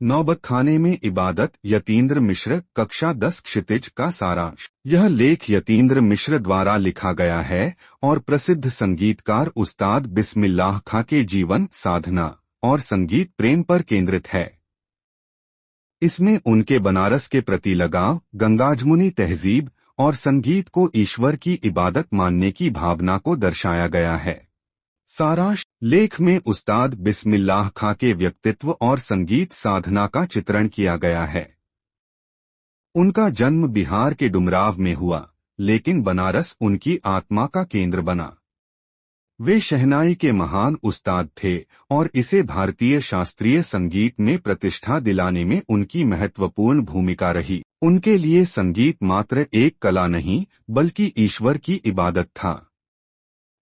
नौबत खाने में इबादत यतीन्द्र मिश्र कक्षा 10 क्षितिज का सारांश। यह लेख यतीन्द्र मिश्र द्वारा लिखा गया है और प्रसिद्ध संगीतकार उस्ताद बिस्मिल्लाह खां के जीवन, साधना और संगीत प्रेम पर केंद्रित है। इसमें उनके बनारस के प्रति लगाव, गंगाजमुनी तहजीब और संगीत को ईश्वर की इबादत मानने की भावना को दर्शाया गया है। सारांश। लेख में उस्ताद बिस्मिल्लाह खां के व्यक्तित्व और संगीत साधना का चित्रण किया गया है। उनका जन्म बिहार के डुमराव में हुआ, लेकिन बनारस उनकी आत्मा का केंद्र बना। वे शहनाई के महान उस्ताद थे और इसे भारतीय शास्त्रीय संगीत में प्रतिष्ठा दिलाने में उनकी महत्वपूर्ण भूमिका रही। उनके लिए संगीत मात्र एक कला नहीं, बल्कि ईश्वर की इबादत था।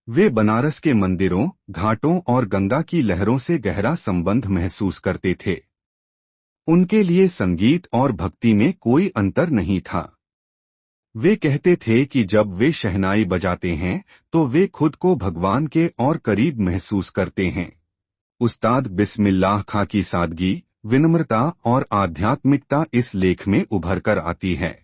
वे बनारस के मंदिरों, घाटों और गंगा की लहरों से गहरा संबंध महसूस करते थे। उनके लिए संगीत और भक्ति में कोई अंतर नहीं था। वे कहते थे कि जब वे शहनाई बजाते हैं तो वे खुद को भगवान के और करीब महसूस करते हैं। उस्ताद बिस्मिल्लाह खां की सादगी, विनम्रता और आध्यात्मिकता इस लेख में उभर कर आती है।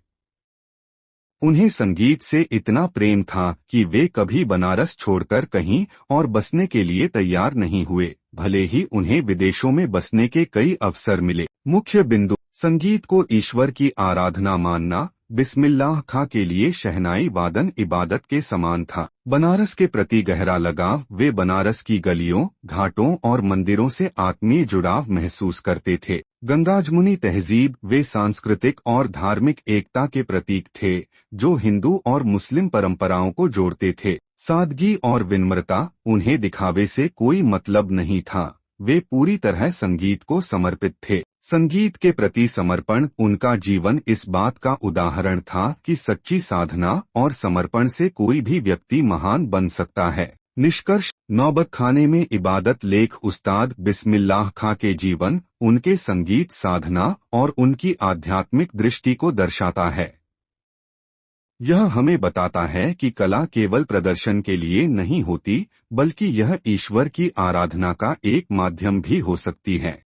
उन्हें संगीत से इतना प्रेम था कि वे कभी बनारस छोड़कर कहीं और बसने के लिए तैयार नहीं हुए, भले ही उन्हें विदेशों में बसने के कई अवसर मिले। मुख्य बिंदु: संगीत को ईश्वर की आराधना मानना। बिस्मिल्लाह खां के लिए शहनाई वादन इबादत के समान था। बनारस के प्रति गहरा लगाव। वे बनारस की गलियों, घाटों और मंदिरों से आत्मीय जुड़ाव महसूस करते थे। गंगाजमुनी तहजीब। वे सांस्कृतिक और धार्मिक एकता के प्रतीक थे, जो हिंदू और मुस्लिम परंपराओं को जोड़ते थे। सादगी और विनम्रता। उन्हें दिखावे से कोई मतलब नहीं था, वे पूरी तरह संगीत को समर्पित थे। संगीत के प्रति समर्पण। उनका जीवन इस बात का उदाहरण था कि सच्ची साधना और समर्पण से कोई भी व्यक्ति महान बन सकता है। निष्कर्ष: नौबत खाने में इबादत लेख उस्ताद बिस्मिल्लाह खां के जीवन, उनके संगीत साधना और उनकी आध्यात्मिक दृष्टि को दर्शाता है। यह हमें बताता है कि कला केवल प्रदर्शन के लिए नहीं होती, बल्कि यह ईश्वर की आराधना का एक माध्यम भी हो सकती है।